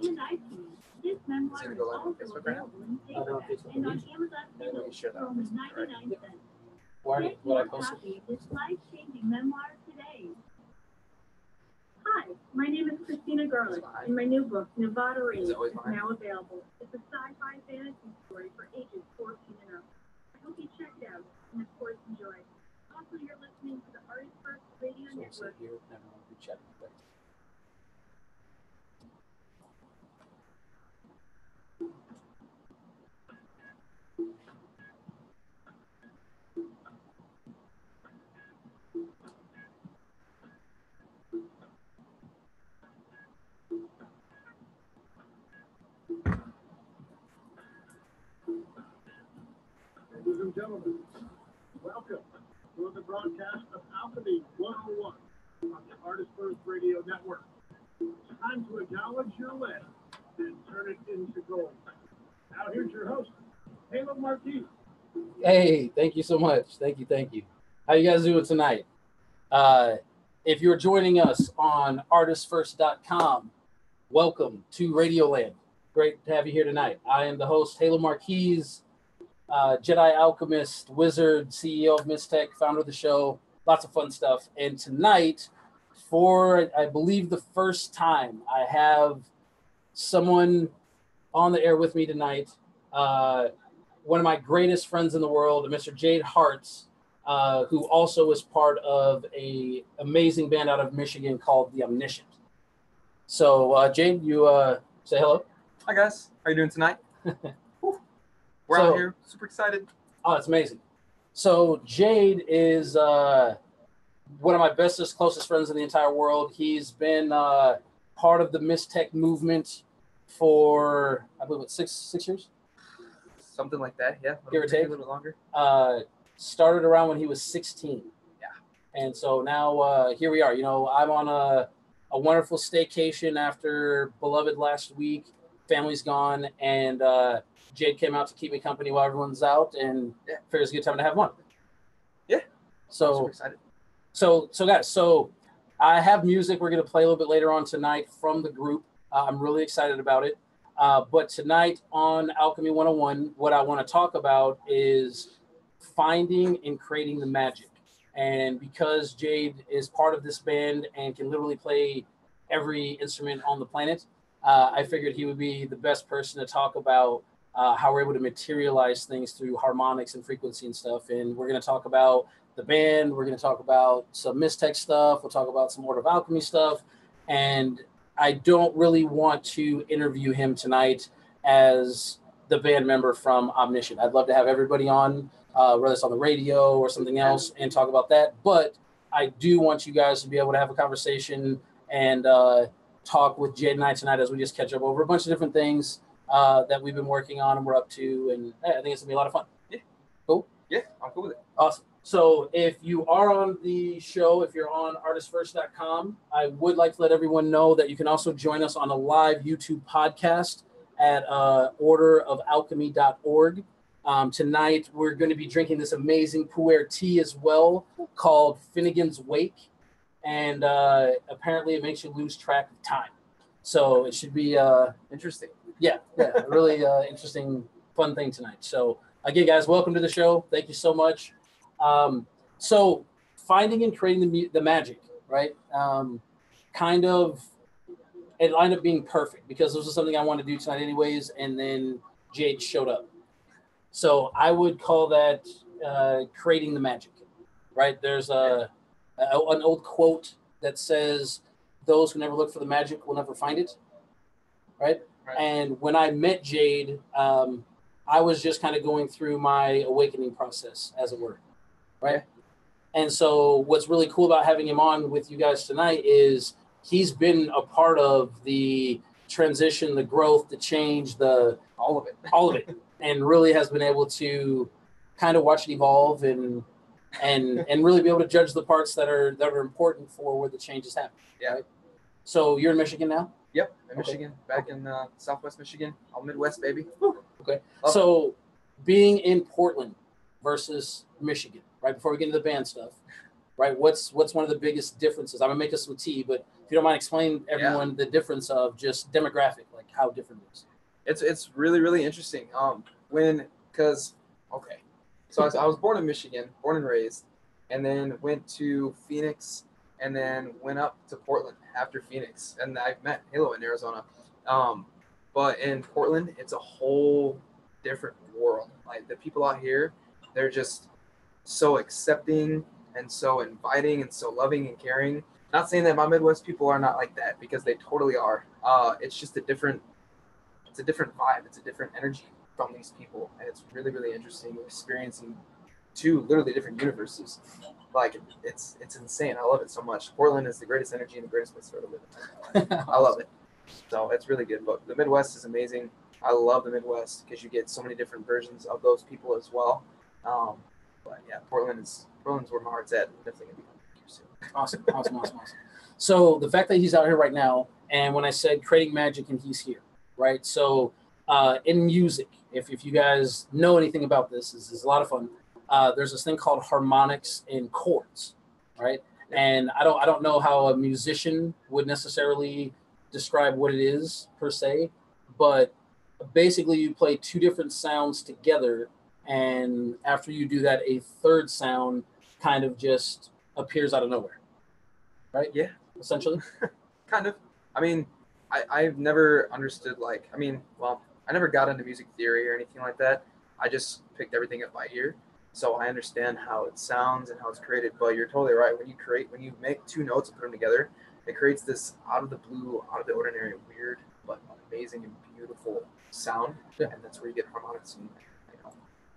and Alchemy. This memoir is also available in paperback and on Amazon Kindle for only 99 cents. Get your copy of this life-changing memoir today. Hi, my name is Christina Garlick, and my new book, Nevada Rage, is now available. It's a sci-fi fantasy story for ages 14 and up. I hope you check it out, and of course enjoy. Also, you're listening to the Artist First Radio Network. Ladies and gentlemen, welcome to the broadcast of Alchemy 101 on the Artist First Radio Network. It's time to acknowledge your lead and turn it into gold. Now here's your host, Halo Marquis. Hey, thank you so much. Thank you. How you guys doing tonight? If you're joining us on artistfirst.com, welcome to Radioland. Great to have you here tonight. I am the host, Halo Marquis, Jedi Alchemist, Wizard, CEO of Mistech, founder of the show, lots of fun stuff. And tonight, for I believe the first time, I have someone on the air with me tonight, one of my greatest friends in the world, Mr. Jade Hartz, who also is part of an amazing band out of Michigan called The Omniscient. So, Jade, you say hello. Hi, guys. How are you doing tonight? We're out here, super excited. Oh, it's amazing. So Jade is one of my bestest, closest friends in the entire world. He's been part of the Mistech movement for, I believe, what, six years? Something like that, yeah. Give or take. A little longer. Started around when he was 16. Yeah. And so now here we are. You know, I'm on a wonderful staycation after Beloved last week. Family's gone, and Jade came out to keep me company while everyone's out, and figured it's a good time to have one. Yeah. So super excited. So guys, I have music we're going to play a little bit later on tonight from the group. I'm really excited about it. But tonight on Alchemy 101, what I want to talk about is finding and creating the magic. And because Jade is part of this band and can literally play every instrument on the planet, I figured he would be the best person to talk about how we're able to materialize things through harmonics and frequency and stuff. And we're going to talk about the band. We're going to talk about some Mistech stuff. We'll talk about some Order of Alchemy stuff. And I don't really want to interview him tonight as the band member from Omniscient. I'd love to have everybody on, whether it's on the radio or something else, and talk about that. But I do want you guys to be able to have a conversation and talk with Jade and I tonight as we just catch up over a bunch of different things that we've been working on and we're up to. And I think it's going to be a lot of fun. Yeah. Cool? Yeah, I'm cool with it. Awesome. So if you are on the show, if you're on artistfirst.com, I would like to let everyone know that you can also join us on a live YouTube podcast at orderofalchemy.org. Tonight, we're going to be drinking this amazing pu'er tea as well called Finnegan's Wake. And apparently it makes you lose track of time. So it should be interesting. Yeah, a really interesting, fun thing tonight. So again, guys, welcome to the show. Thank you so much. So finding and creating the magic, right? Kind of, it lined up being perfect because this was something I wanted to do tonight anyways, and then Jade showed up. So I would call that creating the magic, right? There's an old quote that says, "Those who never look for the magic will never find it," right? And when I met Jade, I was just kind of going through my awakening process, as it were, right? And so what's really cool about having him on with you guys tonight is he's been a part of the transition, the growth, the change, all of it, and really has been able to kind of watch it evolve and really be able to judge the parts that are important for where the changes happen. Yeah. Right? So you're in Michigan now? Yep, in Michigan, back in Southwest Michigan, all Midwest, baby. Okay. So being in Portland versus Michigan, right, before we get into the band stuff, right, what's one of the biggest differences? I'm going to make us some tea, but if you don't mind explaining everyone the difference of just demographic, like how different it is. It's really, really interesting. So I was born in Michigan, born and raised, and then went to Phoenix, and then went up to Portland after Phoenix, and I met Halo in Arizona. But in Portland, it's a whole different world. Like the people out here, they're just so accepting and so inviting and so loving and caring. Not saying that my Midwest people are not like that, because they totally are. It's just a different vibe. It's a different energy from these people, and it's really, really interesting experiencing two literally different universes. Like it's insane. I love it so much. Portland is the greatest energy and the greatest place to live in. I love it. So it's really good. But the Midwest is amazing. I love the Midwest because you get so many different versions of those people as well. But yeah, Portland's where my heart's at. Definitely gonna be here soon. Awesome. So the fact that he's out here right now, and when I said creating magic and he's here, right? So in music, if you guys know anything about this is a lot of fun. There's this thing called harmonics and chords, right? And I don't know how a musician would necessarily describe what it is per se, but basically you play two different sounds together, and after you do that, a third sound kind of just appears out of nowhere, right? Yeah, essentially. Kind of. I mean, I've never understood I never got into music theory or anything like that. I just picked everything up by ear. So I understand how it sounds and how it's created, but you're totally right. When you make two notes and put them together, it creates this out of the blue, out of the ordinary, weird, but amazing and beautiful sound. Yeah. And that's where you get harmonics and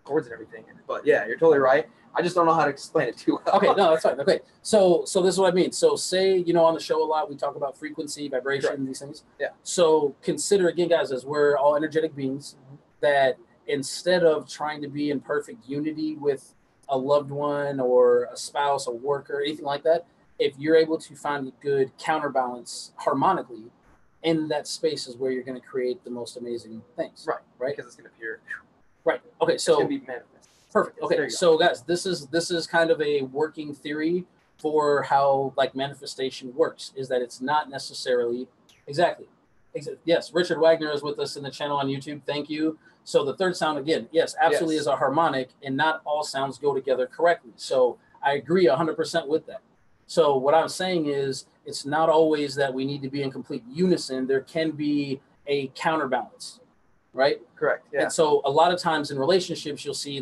chords and everything. But yeah, you're totally right. I just don't know how to explain it too well. Okay, no, that's fine. Okay, so this is what I mean. So say, on the show a lot, we talk about frequency, vibration, Correct. These things. Yeah. So consider, again, guys, as we're all energetic beings, that instead of trying to be in perfect unity with a loved one or a spouse, a worker, anything like that, if you're able to find a good counterbalance harmonically, in that space is where you're going to create the most amazing things. Right. Because it's going to appear. Right. Okay. So it's going to be manifest. Perfect. Okay. So guys, this is kind of a working theory for how manifestation works, is that it's not necessarily exactly. Yes. Richard Wagner is with us in the channel on YouTube. Thank you. So the third sound, again, yes, absolutely is a harmonic, and not all sounds go together correctly. So I agree 100% with that. So what I'm saying is, it's not always that we need to be in complete unison. There can be a counterbalance, right? Correct. Yeah. And so a lot of times in relationships, you'll see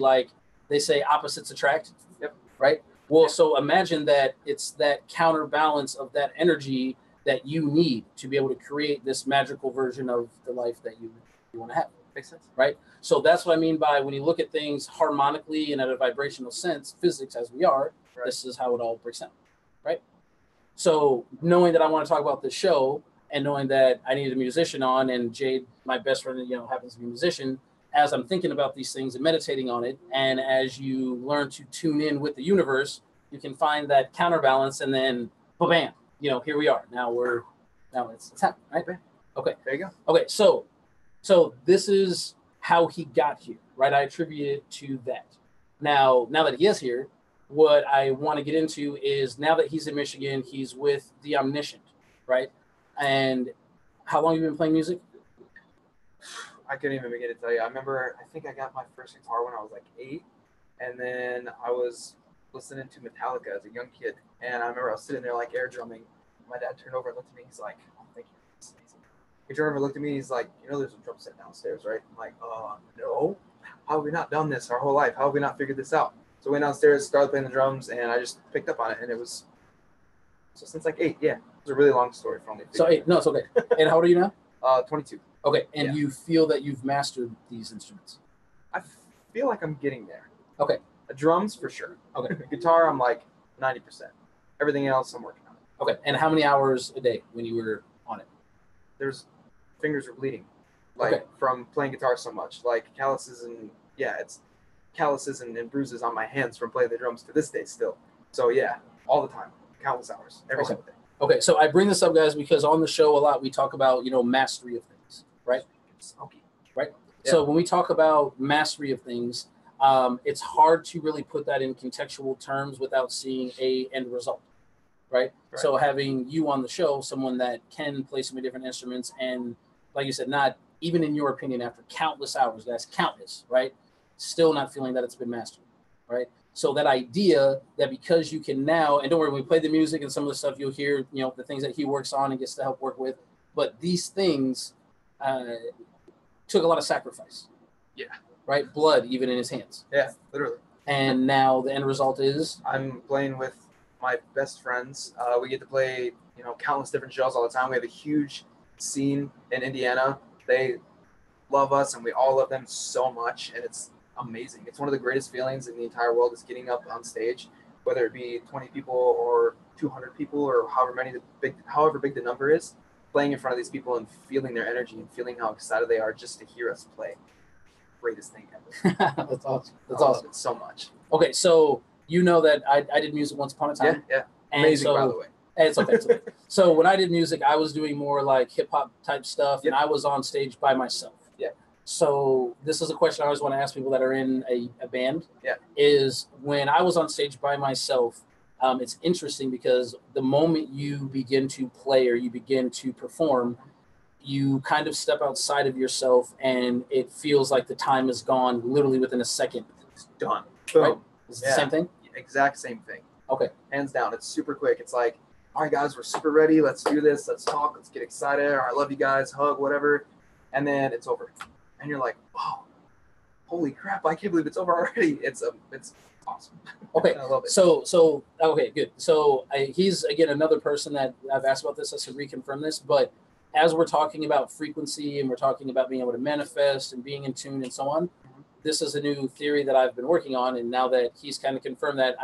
they say opposites attract. Yep. Right. Well, so imagine that it's that counterbalance of that energy that you need to be able to create this magical version of the life that you want to have. Makes sense. Right. So that's what I mean by when you look at things harmonically and at a vibrational sense, physics as we are, right. This is how it all breaks down. Right. So knowing that I want to talk about this show, and knowing that I needed a musician on, and Jade, my best friend, happens to be a musician, as I'm thinking about these things and meditating on it, and as you learn to tune in with the universe, you can find that counterbalance, and then bam, here we are. Now it's happening, right? Okay. There you go. Okay, so this is how he got here, right? I attribute it to that. Now that he is here, what I want to get into is, now that he's in Michigan, he's with the Omniscient, right? And how long have you been playing music? I couldn't even begin to tell you. I think I got my first guitar when I was 8, and then I was listening to Metallica as a young kid, and I remember I was sitting there air drumming. My dad turned over and looked at me. He's like, "Oh, thank you. That's amazing." He turned over and looked at me. He's like, "There's a drum set downstairs, right?" I'm like, no. How have we not done this our whole life? How have we not figured this out? So I went downstairs, started playing the drums, and I just picked up on it, and it was since 8. Yeah, it was a really long story for me. So 8, no, it's okay. And how old are you now? 22. Okay, and you feel that you've mastered these instruments? I feel like I'm getting there. Okay. Drums, for sure. Okay. Guitar, I'm 90%. Everything else, I'm working on it. Okay, and how many hours a day when you were on it? Fingers were bleeding, from playing guitar so much. Calluses and bruises on my hands from playing the drums to this day still. So yeah, all the time, countless hours, every single day. Okay, so I bring this up, guys, because on the show a lot we talk about, mastery of things, right? Right? Yeah. So when we talk about mastery of things, it's hard to really put that in contextual terms without seeing a end result, right? So having you on the show, someone that can play so many different instruments and like you said, not even in your opinion, after countless hours, guys, countless, right? Still not feeling that it's been mastered, right? So that idea that because you can now, and don't worry, when we play the music and some of the stuff you'll hear, you know, the things that he works on and gets to help work with, but these things took a lot of sacrifice. Yeah. Right? Blood, even in his hands. Yeah, literally. And now the end result is? I'm playing with my best friends. We get to play, you know, countless different shows all the time. We have a huge scene in Indiana. They love us, and we all love them so much, and it's amazing. It's one of the greatest feelings in the entire world is getting up on stage, whether it be 20 people or 200 people or however big the number is, playing in front of these people and feeling their energy and feeling how excited they are just to hear us play. Greatest thing ever. That's awesome. That's I awesome. love it so much. Okay, so you know that I did music once upon a time. Yeah. And Amazing, so, by the way. It's okay. It's okay. So when I did music, I was doing more like hip hop type stuff, and I was on stage by myself. Yeah. So this is a question I always want to ask people that are in a band. Yeah. Is when I was on stage by myself, it's interesting because the moment you begin to play or you begin to perform, you kind of step outside of yourself, and it feels like the time is gone literally within a second. It's done. Boom. Right? Is it the same thing? Exact same thing. Okay. Hands down. It's super quick. It's like, all right, guys, we're super ready. Let's do this. Let's talk. Let's get excited. All right, I love you guys. Hug, whatever. And then it's over. And you're like, oh, holy crap. I can't believe it's over already. It's awesome. Okay. I love it. So okay, good. So he's, again, another person that I've asked about this. I should reconfirm this. But as we're talking about frequency and we're talking about being able to manifest and being in tune and so on, this is a new theory that I've been working on. And now that he's kind of confirmed that,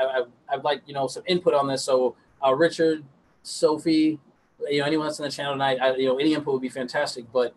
I'd like, you know, some input on this. So Richard, Sophie, you know, anyone that's in the channel tonight, you know, any input would be fantastic. But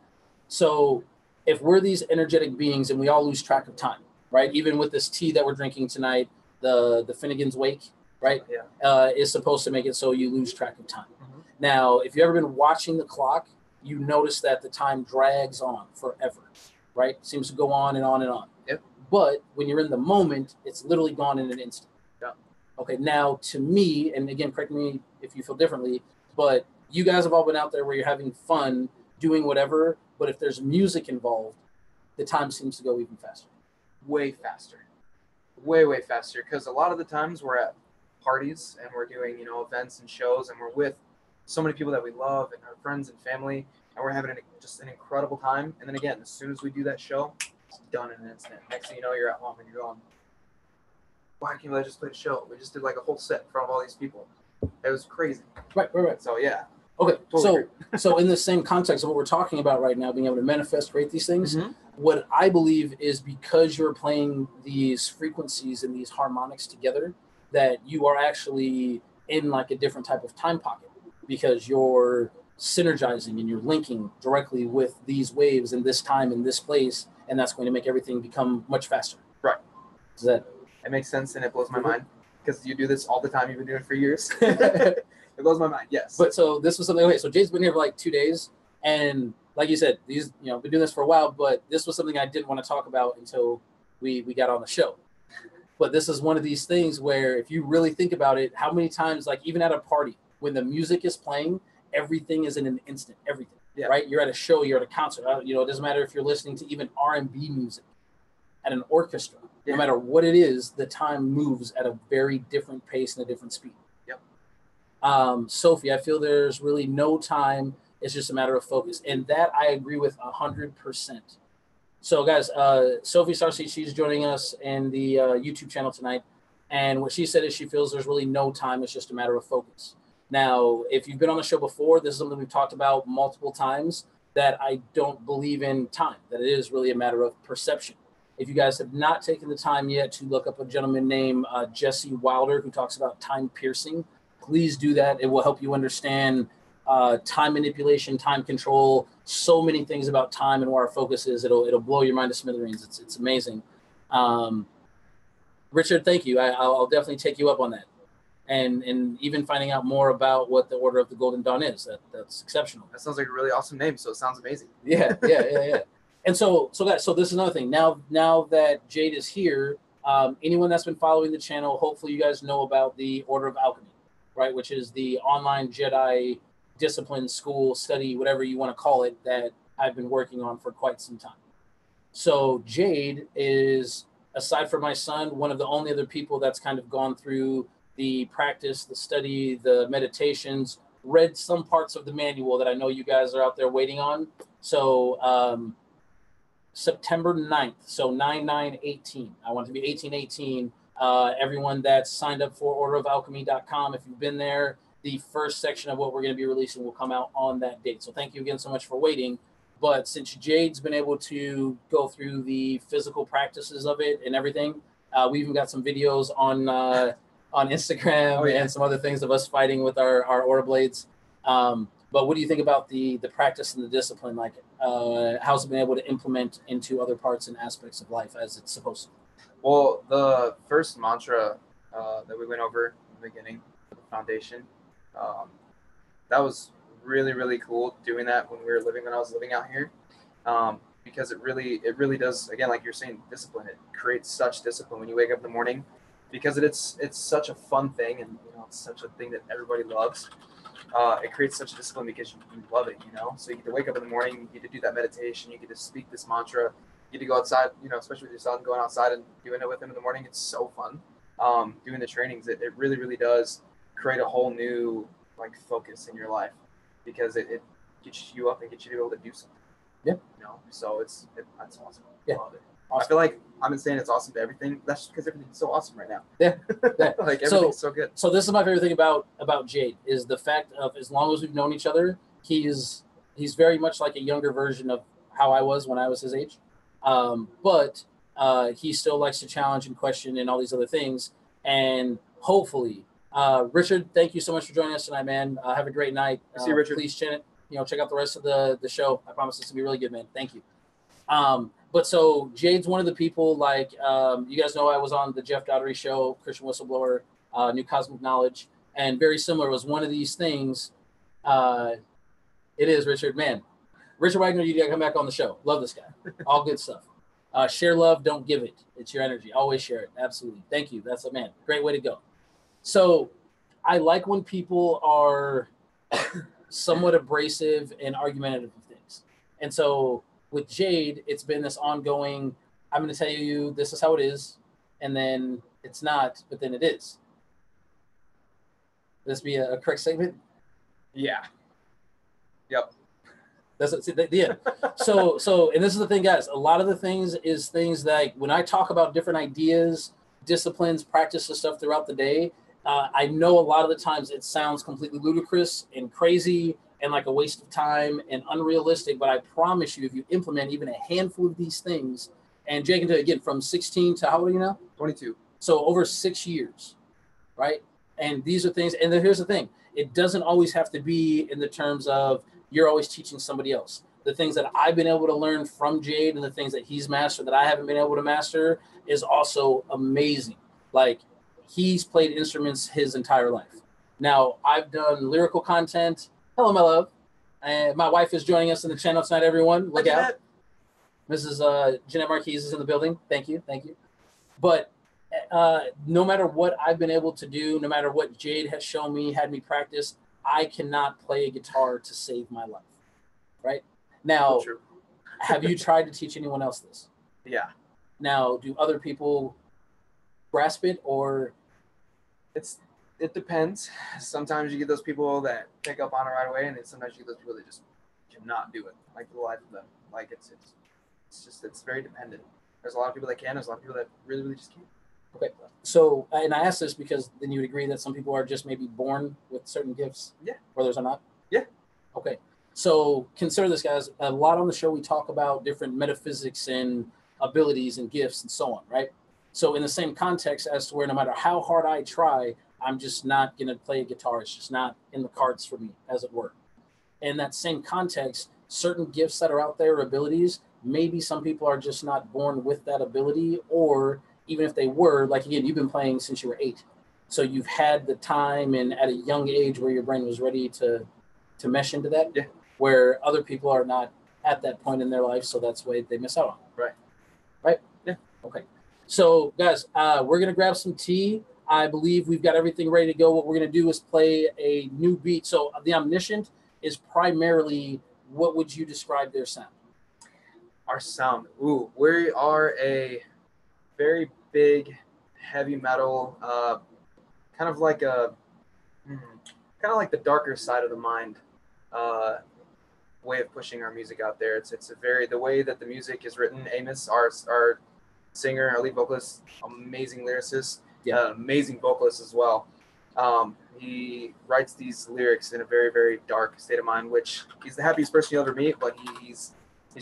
so if we're these energetic beings and we all lose track of time, right? Even with this tea that we're drinking tonight, the Finnegan's Wake, right? Yeah. Is supposed to make it so you lose track of time. Mm-hmm. Now, if you've ever been watching the clock, you notice that the time drags on forever, right? Seems to go on and on and on. Yep. But when you're in the moment, it's literally gone in an instant. Yeah. Okay, now to me, and again, correct me if you feel differently, but you guys have all been out there where you're having fun doing whatever, but if there's music involved, the time seems to go even faster. Way faster. Way faster. Because a lot of the times we're at parties and we're doing, you know, events and shows, and we're with so many people that we love and our friends and family, and we're having just an incredible time. And then again, as soon as we do that show, it's done in an instant. Next thing you know, you're at home and you're going, why can't I just play a show? We just did like a whole set in front of all these people. It was crazy. Right. So yeah. Okay, Totally so in the same context of what we're talking about right now, being able to manifest, create these things, what I believe is because you're playing these frequencies and these harmonics together, that you are actually in like a different type of time pocket, because you're synergizing and you're linking directly with these waves in this time, in this place, and that's going to make everything become much faster. Right. Does that? It makes sense, and it blows my mind because you do this all the time. You've been doing it for years. It blows my mind. Yes. But so this was something. Okay, so Jay's been here for like 2 days, and like you said, these, you know, been doing this for a while. But this was something I didn't want to talk about until we got on the show. But this is one of these things where, if you really think about it, how many times, like even at a party, when the music is playing, everything is in an instant. Everything. Yeah. Right. You're at a show. You're at a concert. You know, it doesn't matter if you're listening to even R&B music at an orchestra. Yeah. No matter what it is, the time moves at a very different pace and a different speed. Sophie, I feel there's really no time. It's just a matter of focus. And that I agree with 100%. So guys, Sophie Sarcy, she's joining us in the YouTube channel tonight. And what she said is she feels there's really no time. It's just a matter of focus. Now, if you've been on the show before, this is something we've talked about multiple times, that I don't believe in time, that it is really a matter of perception. If you guys have not taken the time yet to look up a gentleman named Jesse Wilder, who talks about time piercing, please do that. It will help you understand time manipulation, time control, so many things about time and where our focus is. It'll blow your mind to smithereens. It's amazing. Richard, thank you. I'll definitely take you up on that. And even finding out more about what the Order of the Golden Dawn is, that's exceptional. That sounds like a really awesome name, so it sounds amazing. Yeah. And so guys, so this is another thing. Now that Jade is here, anyone that's been following the channel, hopefully you guys know about the Order of Alchemy, right? Which is the online Jedi discipline, school, study, whatever you want to call it, that I've been working on for quite some time. So Jade is, aside from my son, one of the only other people that's kind of gone through the practice, the study, the meditations, read some parts of the manual that I know you guys are out there waiting on. So September 9th, so 9/9/18. I want it to be 18/18. Everyone that's signed up for orderofalchemy.com, if you've been there, the first section of what we're going to be releasing will come out on that date. So thank you again so much for waiting. But since Jade's been able to go through the physical practices of it and everything, we even got some videos on Instagram and some other things of us fighting with our order blades. But what do you think about the practice and the discipline? Like, how's it been able to implement into other parts and aspects of life as it's supposed to? Well, the first mantra that we went over in the beginning, the foundation, that was really, really cool doing that when I was living out here, because it really does, again, like you're saying, discipline. It creates such discipline when you wake up in the morning, because it's such a fun thing, and it's such a thing that everybody loves. It creates such a discipline because you love it, So you get to wake up in the morning, you get to do that meditation, you get to speak this mantra, you get to go outside, especially with your son, going outside and doing it with him in the morning. It's so fun. Doing the trainings, it really, really does create a whole new focus in your life, because it gets you up and gets you to be able to do something. Yeah. So it's awesome. Yeah. I love it. Awesome. I feel like I've been saying it's awesome to everything. That's just because everything's so awesome right now. Yeah. Everything's so good. So this is my favorite thing about Jade, is the fact of, as long as we've known each other, he's very much like a younger version of how I was when I was his age. But he still likes to challenge and question and all these other things. And hopefully, Richard, thank you so much for joining us tonight, man. Have a great night. See you, Richard. Please check out the rest of the show. I promise it's gonna be really good, man. Thank you. But so Jade's one of the people, you guys know I was on the Jeff Dottery show, Christian Whistleblower, New Cosmic Knowledge, and very similar. It was one of these things. It is Richard, man. Richard Wagner, you gotta come back on the show. Love this guy. All good stuff. Share love, don't give it. It's your energy. Always share it. Absolutely. Thank you. That's a man. Great way to go. So I like when people are somewhat abrasive and argumentative of things. And so with Jade, it's been this ongoing, I'm going to tell you this is how it is, and then it's not, but then it is. Would this be a correct statement? Yeah. Yep. That's yeah. So, and this is the thing, guys. A lot of the things is things that when I talk about different ideas, disciplines, practices, stuff throughout the day, I know a lot of the times it sounds completely ludicrous and crazy and like a waste of time and unrealistic. But I promise you, if you implement even a handful of these things, and Jake can tell you again, from 16 to how old are you now? 22. So over 6 years, right? And these are things. And then here's the thing: it doesn't always have to be in the terms of you're always teaching somebody else. The things that I've been able to learn from Jade and the things that he's mastered that I haven't been able to master is also amazing. Like, he's played instruments his entire life. Now, I've done lyrical content. Hello, my love. And my wife is joining us in the channel tonight, everyone. Look out. Mrs. Jeanette Marquise is in the building. Thank you. Thank you. But no matter what I've been able to do, no matter what Jade has shown me, had me practice, I cannot play a guitar to save my life. Right? Now, have you tried to teach anyone else this? Yeah. Now, do other people grasp it, or? It depends. Sometimes you get those people that pick up on it right away, and then sometimes you get those people that just cannot do it, like for the life of them. Like it's very dependent. There's a lot of people that can. There's a lot of people that really, really just can't. Okay. So, and I ask this because then you would agree that some people are just maybe born with certain gifts. Yeah. Others are not. Yeah. Okay. So consider this, guys. A lot on the show we talk about different metaphysics and abilities and gifts and so on, right? So in the same context as to where no matter how hard I try, I'm just not going to play a guitar. It's just not in the cards for me, as it were. In that same context, certain gifts that are out there, abilities, maybe some people are just not born with that ability, or even if they were, like, again, you've been playing since you were 8. So you've had the time and at a young age where your brain was ready to mesh into that, yeah. Where other people are not at that point in their life. So that's why they miss out on. Right. Right? Yeah. Okay. So, guys, we're going to grab some tea. I believe we've got everything ready to go. What we're going to do is play a new beat. So the Omniscient is primarily, what would you describe their sound? Our sound. Ooh, we are a very big heavy metal, kind of like a, kind of like the darker side of the mind way of pushing our music out there. It's a very, the way that the music is written. Amos, our singer, our lead vocalist, amazing lyricist, amazing vocalist as well. He writes these lyrics in a very, very dark state of mind, which he's the happiest person you'll ever meet, but he's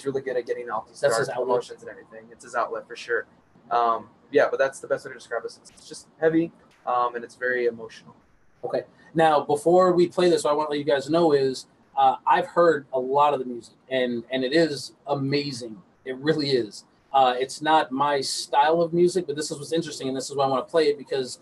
really good at getting off these dark emotions and everything. It's his outlet for sure. But that's the best way to describe us. It's just heavy, and it's very emotional. Okay. Now, before we play this, what I want to let you guys know is I've heard a lot of the music, and it is amazing. It really is. It's not my style of music, but this is what's interesting, and this is why I want to play it, because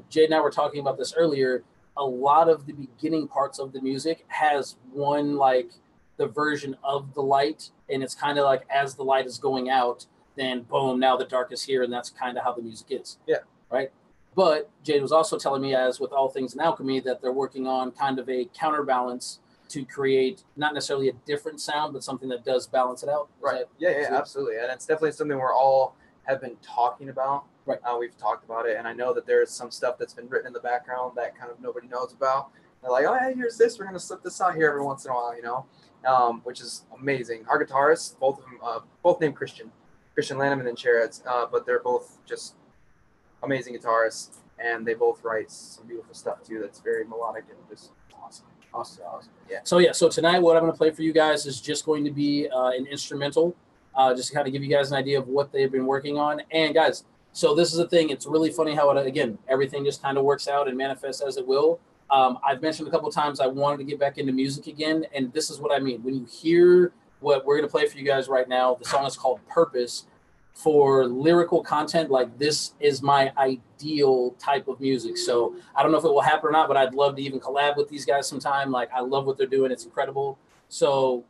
Jade and I were talking about this earlier. A lot of the beginning parts of the music has one, like, the version of the light, and it's kind of like as the light is going out, then boom, now the dark is here, and that's kind of how the music is. Yeah. Right? But Jade was also telling me, as with all things in Alchemy, that they're working on kind of a counterbalance to create not necessarily a different sound, but something that does balance it out. Right. Yeah, absolutely. And it's definitely something we're all have been talking about. Right. We've talked about it, and I know that there's some stuff that's been written in the background that kind of nobody knows about. They're like, oh, hey, here's this. We're going to slip this out here every once in a while, you know, which is amazing. Our guitarists, both of them, both named Christian Lanham and Chereds, but they're both just amazing guitarists, and they both write some beautiful stuff, too, that's very melodic and just awesome. Awesome. Yeah. So tonight what I'm going to play for you guys is just going to be an instrumental, just to kind of give you guys an idea of what they've been working on. And guys, so this is the thing. It's really funny how again, everything just kind of works out and manifests as it will. I've mentioned a couple of times I wanted to get back into music again, and this is what I mean. When you hear what we're going to play for you guys right now, the song is called Purpose. For lyrical content, like, this is my ideal type of music. So I don't know if it will happen or not, but I'd love to even collab with these guys sometime. Like, I love what they're doing. It's incredible. So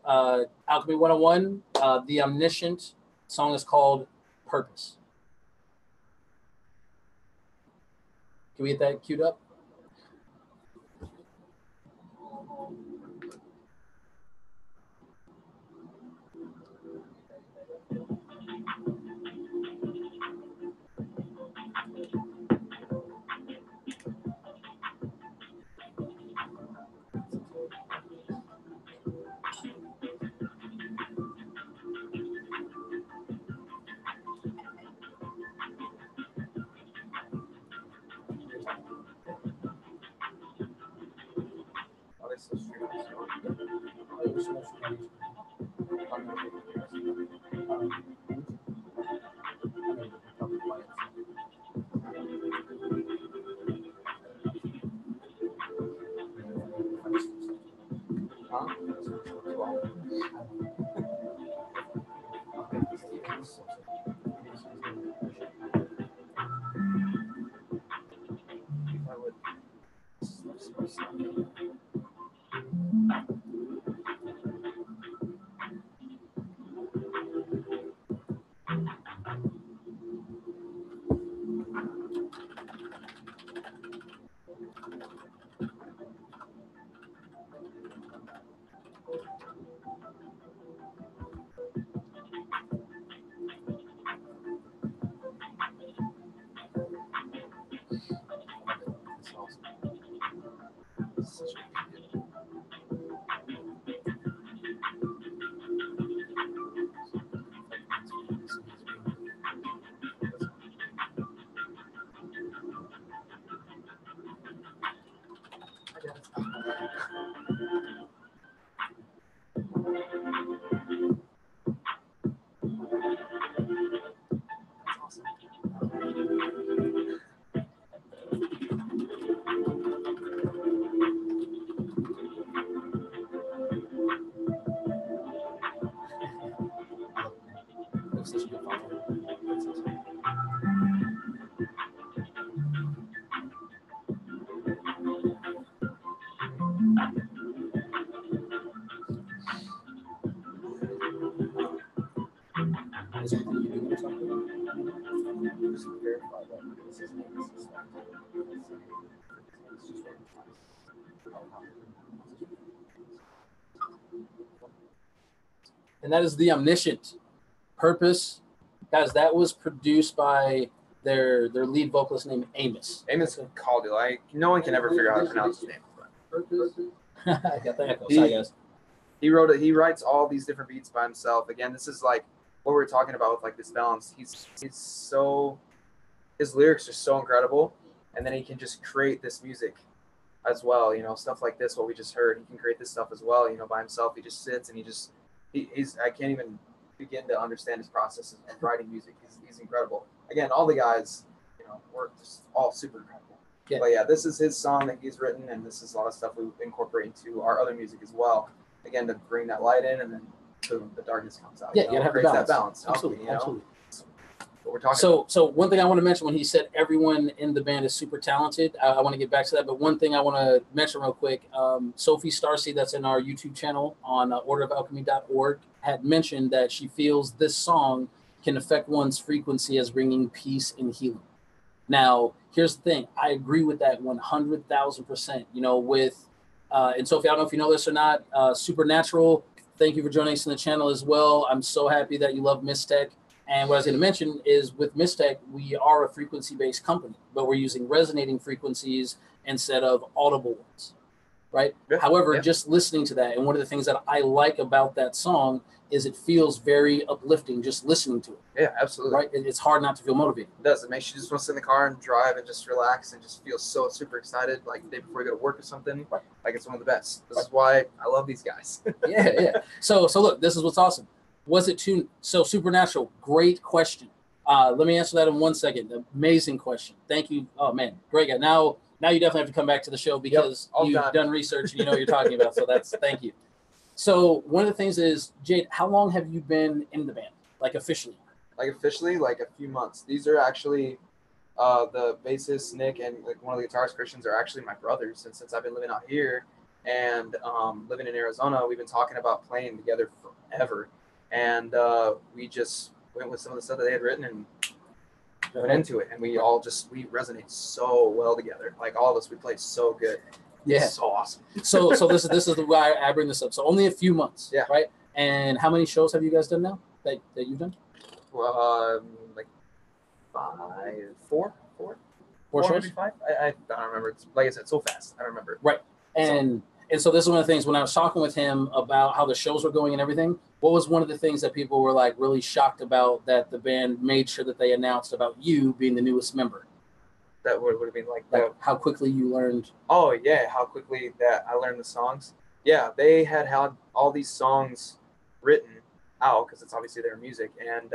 Alchemy 101, The Omniscient, song is called Purpose. Can we get that queued up? And that is The Omniscient. Purpose, guys, that was produced by their lead vocalist named Amos. Amos called it. Like, no one can ever figure out how to pronounce his name. I got the echo. Sorry, guys. He wrote it. He writes all these different beats by himself. Again, this is like what we're talking about with like this balance. He's so, his lyrics are so incredible, and then he can just create this music as well. You know, stuff like this, what we just heard. He can create this stuff as well. You know, by himself. He just sits and he's. I can't even begin to understand his process of writing music. He's incredible. Again, all the guys, you know, we're just all super incredible. Yeah. But yeah, this is his song that he's written, and this is a lot of stuff we incorporate into our other music as well. Again, to bring that light in, and then boom, the darkness comes out. Yeah, you gotta have that balance. Absolutely, you know? absolutely. What we're talking about. So one thing I want to mention when he said everyone in the band is super talented, I want to get back to that. But one thing I want to mention real quick, Sophie Starcy, that's in our YouTube channel on orderofalchemy.org, had mentioned that she feels this song can affect one's frequency as bringing peace and healing. Now, here's the thing. I agree with that 100,000%. You know, with and Sophie, I don't know if you know this or not, Supernatural, thank you for joining us in the channel as well. I'm so happy that you love Mystech. And what I was going to mention is with Mystech, we are a frequency-based company, but we're using resonating frequencies instead of audible ones, right? Yeah. However, just listening to that, and one of the things that I like about that song is it feels very uplifting just listening to it. Yeah, absolutely. Right? It's hard not to feel motivated. It does. It makes you just want to sit in the car and drive and just relax and just feel so super excited, like the day before you go to work or something. Right. Like it's one of the best. This is why I love these guys. Yeah. So look, this is what's awesome. Was it too so Supernatural? Great question. Let me answer that in 1 second. Amazing question. Thank you. Oh man, great guy. Now you definitely have to come back to the show because you've done research and you know what you're talking about. So thank you. So one of the things is, Jade, how long have you been in the band, like officially? Like officially, like a few months. These are actually the bassist Nick and like one of the guitarist Christians are actually my brothers. And since I've been living out here and living in Arizona, we've been talking about playing together forever. And we just went with some of the stuff that they had written and went into it. And we resonate so well together. Like all of us, we play so good. Yeah, it's so awesome. So this is the why I bring this up. So only a few months. Yeah. Right. And how many shows have you guys done now that you've done? Like four shows. Maybe 5. I don't remember. It's, like I said, so fast. I don't remember. Right. And so this is one of the things when I was talking with him about how the shows were going and everything. What was one of the things that people were like really shocked about that the band made sure that they announced about you being the newest member? That would have been like how quickly you learned. Oh yeah, how quickly that I learned the songs. Yeah, they had all these songs written out because it's obviously their music, and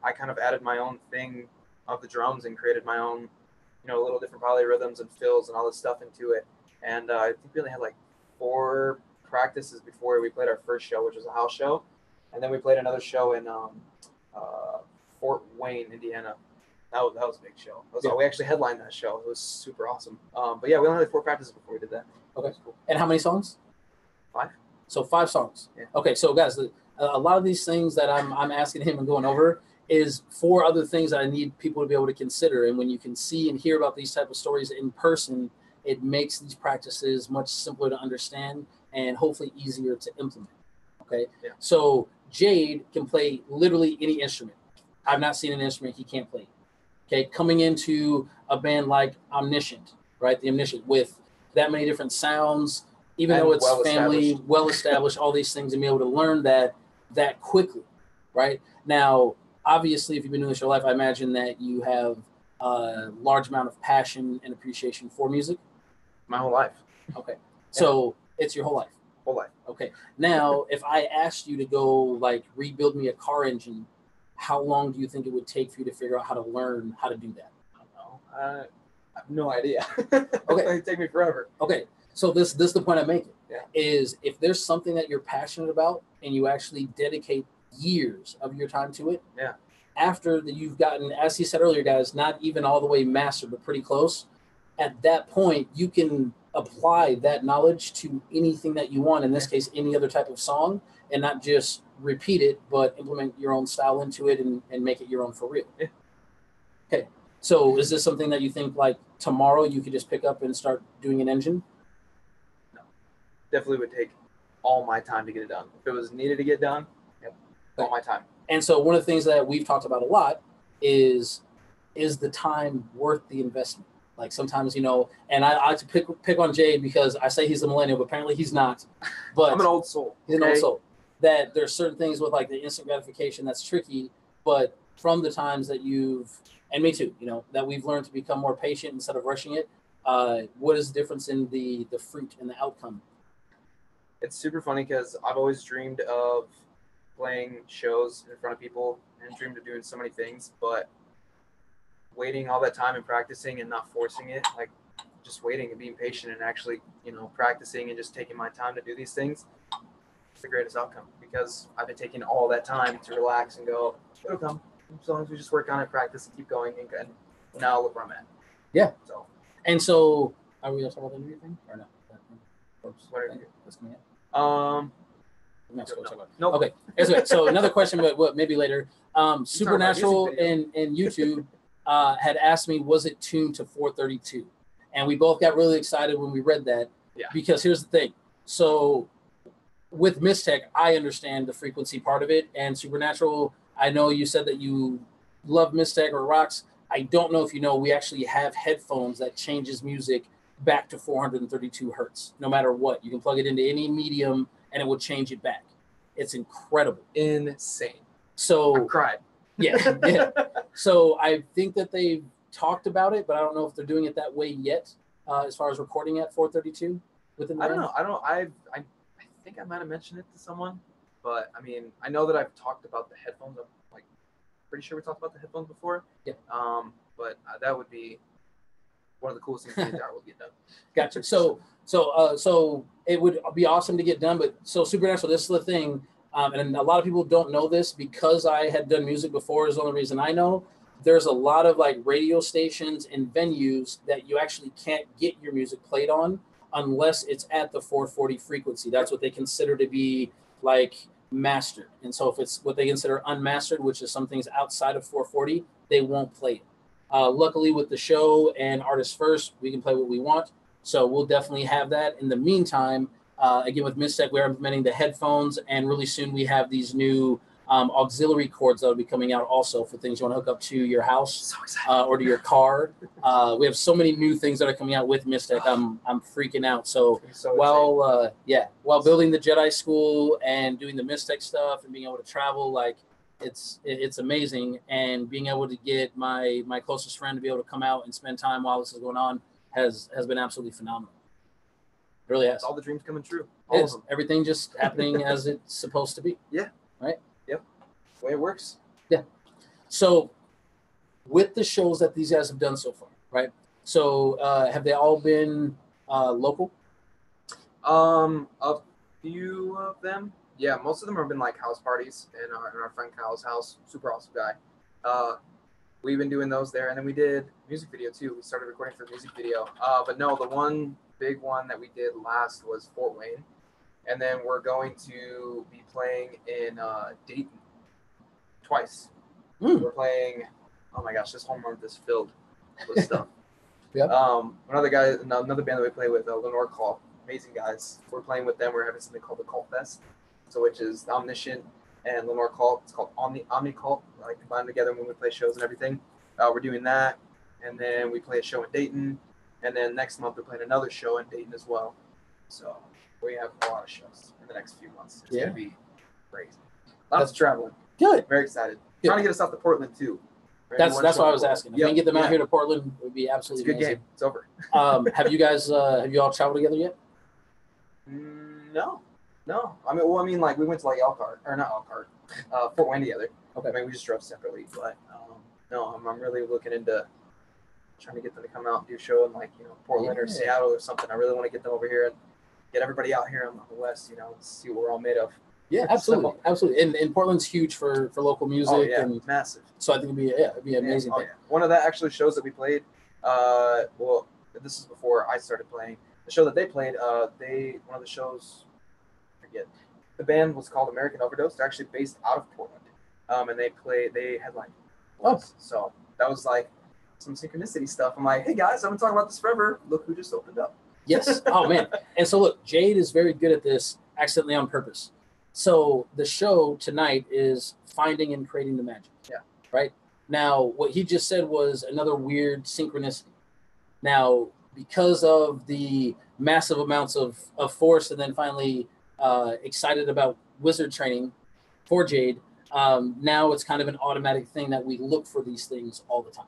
I kind of added my own thing of the drums and created my own, you know, little different polyrhythms and fills and all this stuff into it. And I think we only had like 4 practices before we played our first show, which was a house show, and then we played another show in Fort Wayne, Indiana. That was a big show. We actually headlined that show. It was super awesome. But yeah, we only had 4 practices before we did that. Okay. Cool. And how many songs? 5. So 5 songs. Yeah. Okay. So guys, a lot of these things that I'm asking him and going over is 4 other things that I need people to be able to consider. And when you can see and hear about these type of stories in person, it makes these practices much simpler to understand and hopefully easier to implement. Okay. Yeah. So Jade can play literally any instrument. I've not seen an instrument he can't play. Okay, coming into a band like Omniscient, right? The Omniscient with that many different sounds, even though it's family, well-established, all these things, and be able to learn that quickly, right? Now, obviously, if you've been doing this your life, I imagine that you have a large amount of passion and appreciation for music. My whole life. Okay, so it's your whole life. Whole life. Okay, now if I asked you to go like rebuild me a car engine, how long do you think it would take for you to figure out how to learn how to do that? I don't know. I have no idea. Okay. It'd take me forever. Okay. So this is the point I'm making. Yeah. Is if there's something that you're passionate about and you actually dedicate years of your time to it. Yeah. After that you've gotten, as he said earlier, guys, not even all the way mastered, but pretty close. At that point, you can apply that knowledge to anything that you want. In this case, any other type of song, and not just repeat it, but implement your own style into it and make it your own for real. Yeah. Okay. So is this something that you think like tomorrow you could just pick up and start doing an engine? No. Definitely would take all my time to get it done. If it was needed to get done, all my time. And so one of the things that we've talked about a lot is the time worth the investment? Like sometimes, you know, and I like to pick on Jade because I say he's a millennial, but apparently he's not. But I'm an old soul. He's an old soul. That there's certain things with like the instant gratification that's tricky, but from the times that and me too, you know, that we've learned to become more patient instead of rushing it. What is the difference in the fruit and the outcome? It's super funny because I've always dreamed of playing shows in front of people and dreamed of doing so many things, but waiting all that time and practicing and not forcing it, like just waiting and being patient and actually, you know, practicing and just taking my time to do these things, it's the greatest outcome because I've been taking all that time to relax and go, it'll come. As long as we just work on it, practice, and keep going, and now look where I'm at. Yeah. So. And so, are we going to talk about the interview thing or no? What are you? What's coming up? Nope. Okay. Anyway, so another question, but what maybe later. Supernatural and YouTube had asked me, was it tuned to 432? And we both got really excited when we read that. Yeah. Because here's the thing. So with Mistech, I understand the frequency part of it, and Supernatural, I know you said that you love Mistech or rocks. I don't know if you know, we actually have headphones that changes music back to 432 hertz, no matter what. You can plug it into any medium and it will change it back. It's incredible. Insane. So I cried. Yeah. Yeah. So I think that they've talked about it, but I don't know if they're doing it that way yet, as far as recording at 432 within the band. I don't know. I think I might have mentioned it to someone, but I mean, I know that I've talked about the headphones. I'm like pretty sure we talked about the headphones before. Yeah. But that would be one of the coolest things the entire will get done. Gotcha. So it would be awesome to get done, but so Supernatural, this is the thing, and a lot of people don't know this because I had done music before is the only reason I know. There's a lot of like radio stations and venues that you actually can't get your music played on unless it's at the 440 frequency. That's what they consider to be like mastered. And so if it's what they consider unmastered, which is some things outside of 440, they won't play it. Luckily with the show and Artists First, we can play what we want. So we'll definitely have that. In the meantime, again, with Mistech, we're implementing the headphones, and really soon we have these new auxiliary cords that will be coming out also for things you want to hook up to your house or to your car. We have so many new things that are coming out with Mistech. I'm freaking out. So while building the Jedi School and doing the Mistech stuff and being able to travel, like it's amazing. And being able to get my closest friend to be able to come out and spend time while this is going on has been absolutely phenomenal. It really has. All the dreams coming true. All of them. Everything just happening as it's supposed to be. Yeah. Right? Yep. The way it works. Yeah. So with the shows that these guys have done so far, right? So have they all been local? A few of them. Yeah, most of them have been like house parties in our friend Kyle's house. Super awesome guy. We've been doing those there, and then we did music video too. We started recording for the music video. But no, the one big one that we did last was Fort Wayne, and then we're going to be playing in Dayton twice. We're playing. Oh my gosh, this whole month is filled with stuff. Yeah. Another band that we play with, Lenore Call, amazing guys. We're playing with them. We're having something called the Cult Fest, so which is Omniscient and Lenore Cult. It's called Omni Cult. Like combined together when we play shows and everything. We're doing that, and then we play a show in Dayton, and then next month we're playing another show in Dayton as well. So we have a lot of shows in the next few months. It's gonna be crazy. Lots of traveling. Good. Very excited. Good. Trying to get us out to Portland too. That's what I was asking. If we can get them out here to Portland, it would be absolutely amazing. Game. It's over. Have you all traveled together yet? No. I mean, like we went to like Fort Wayne together. Okay. I mean, we just drove separately, but no, I'm really looking into trying to get them to come out and do a show in like Portland or Seattle or something. I really want to get them over here and get everybody out here on the West, and see what we're all made of. Yeah, absolutely, absolutely. And Portland's huge for local music. Oh yeah, and massive. So I think it'd be an amazing thing. Yeah. One of the actually shows that we played, well, this is before I started playing. The show that they played, one of the shows, I forget. The band was called American Overdose. They're actually based out of Portland, and they headlined. So that was like some synchronicity stuff. I'm like, hey guys, I've been talking about this forever. Look who just opened up. Yes. Oh man. And so look, Jade is very good at this, accidentally on purpose. So the show tonight is finding and creating the magic. Yeah. Right? Now, what he just said was another weird synchronicity. Now, because of the massive amounts of force and then finally excited about wizard training for Jade, now it's kind of an automatic thing that we look for these things all the time.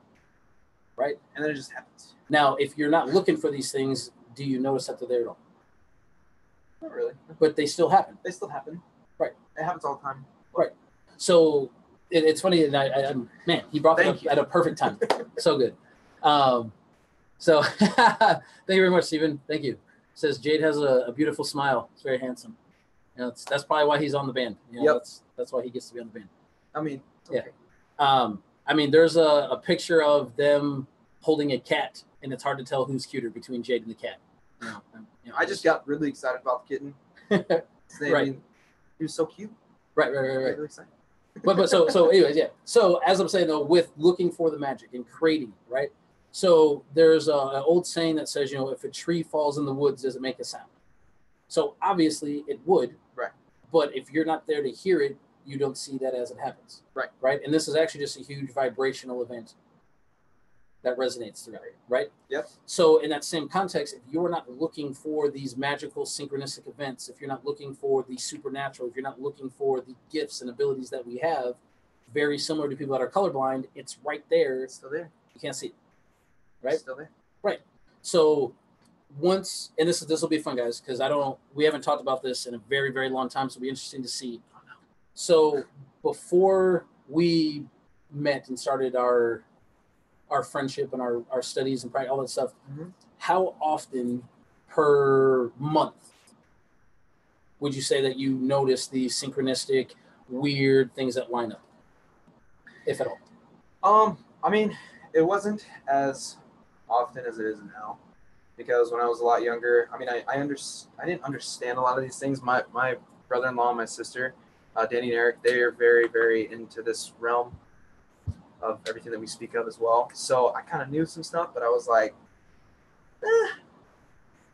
Right? And then it just happens. Now, if you're not looking for these things, do you notice that they're there at all? Not really. But they still happen. They still happen. Right. It happens all the time. Right. So it's funny, and man, he brought that up at a perfect time. So good. So thank you very much, Stephen. Thank you. Says Jade has a beautiful smile. It's very handsome. You know, that's probably why he's on the band. You know, that's why he gets to be on the band. I mean, okay. Yeah. I mean, there's a picture of them holding a cat, and it's hard to tell who's cuter between Jade and the cat. You know, I just got really excited about the kitten. Right. I mean, he was so cute. Right. Really excited. but so anyways, yeah. So as I'm saying though, with looking for the magic and creating, right? So there's an old saying that says, you know, if a tree falls in the woods, does it make a sound? So obviously it would. Right. But if you're not there to hear it, you don't see that as it happens. Right. Right. And this is actually just a huge vibrational event that resonates throughout it. Right. Yep. So in that same context, if you're not looking for these magical synchronistic events, if you're not looking for the supernatural, if you're not looking for the gifts and abilities that we have, very similar to people that are colorblind, it's right there. It's still there. You can't see it. Right. It's still there. Right. So once, and this will be fun, guys, because we haven't talked about this in a very, very long time, so it'll be interesting to see. So before we met and started our friendship and our studies and all that stuff, how often per month would you say that you notice these synchronistic, weird things that line up, if at all? I mean, it wasn't as often as it is now, because when I was a lot younger, I mean, I didn't understand a lot of these things. My brother-in-law and my sister, Danny and Eric, they are very, very into this realm of everything that we speak of as well. So I kind of knew some stuff, but I was like,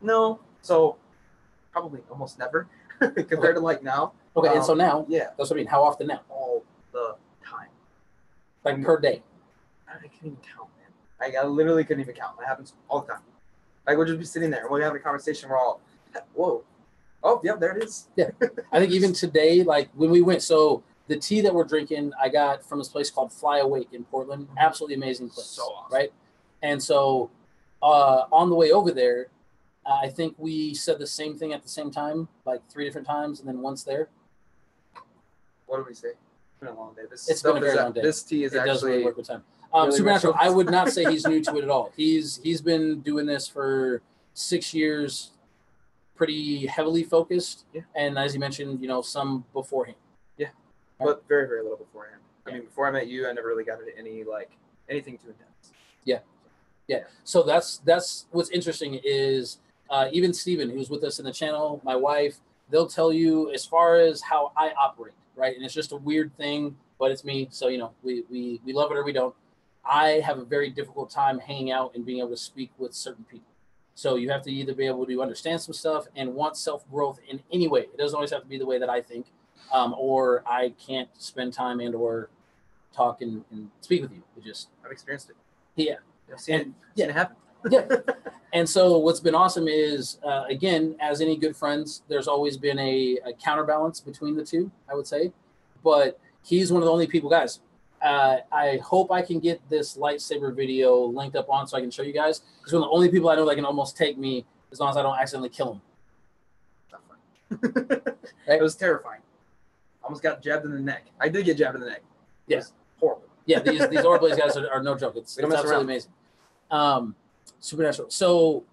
no. So probably almost never compared to like now. Okay, and so now, yeah, that's what I mean. How often now? All the time. Like per day? I can't even count, man. I literally couldn't even count. It happens all the time. Like we'll just be sitting there and we'll have a conversation. We're all, whoa. Oh, yeah, there it is. Yeah. I think even today, like when we went, so the tea that we're drinking, I got from this place called Fly Awake in Portland. Absolutely amazing place. So awesome. Right? And so on the way over there, I think we said the same thing at the same time, like 3 different times, and then once there. What did we say? It's been a long day. It's been a very long day. This tea is actually... does really work with time. Really Supernatural, I would not say he's new to it at all. He's been doing this for 6 years, pretty heavily focused. Yeah. And as you mentioned, some beforehand. Yeah. Right? But very, very little beforehand. Yeah. I mean, before I met you, I never really got into anything too intense. Yeah. Yeah. So that's what's interesting is even Steven, who's with us in the channel, my wife, they'll tell you as far as how I operate, right? And it's just a weird thing, but it's me. So, we love it or we don't. I have a very difficult time hanging out and being able to speak with certain people. So you have to either be able to understand some stuff and want self-growth in any way. It doesn't always have to be the way that I think, or I can't spend time and or talk and speak with you. I've experienced it. Yeah. I've seen it happen. Yeah. And so what's been awesome is, again, as any good friends, there's always been a counterbalance between the two, I would say. But he's one of the only people, guys. I hope I can get this lightsaber video linked up on so I can show you guys. Because one of the only people I know that can almost take me as long as I don't accidentally kill him. Not fun. Right? It was terrifying. Almost got jabbed in the neck. I did get jabbed in the neck. Yes. Horrible. Yeah, these Orblades guys are no joke. It's absolutely amazing. Supernatural. So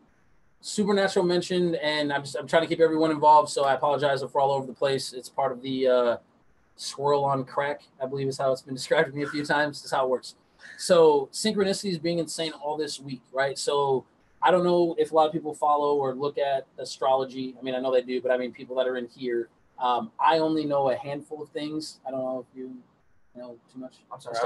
Supernatural mentioned, and I'm trying to keep everyone involved, so I apologize if we're all over the place. It's part of the swirl on crack, I believe is how it's been described to me a few times. That's how it works. So synchronicities being insane all this week, right? So I don't know if a lot of people follow or look at astrology. I mean, I know they do, but I mean, people that are in here, I only know a handful of things. I don't know if you know too much. I'm sorry,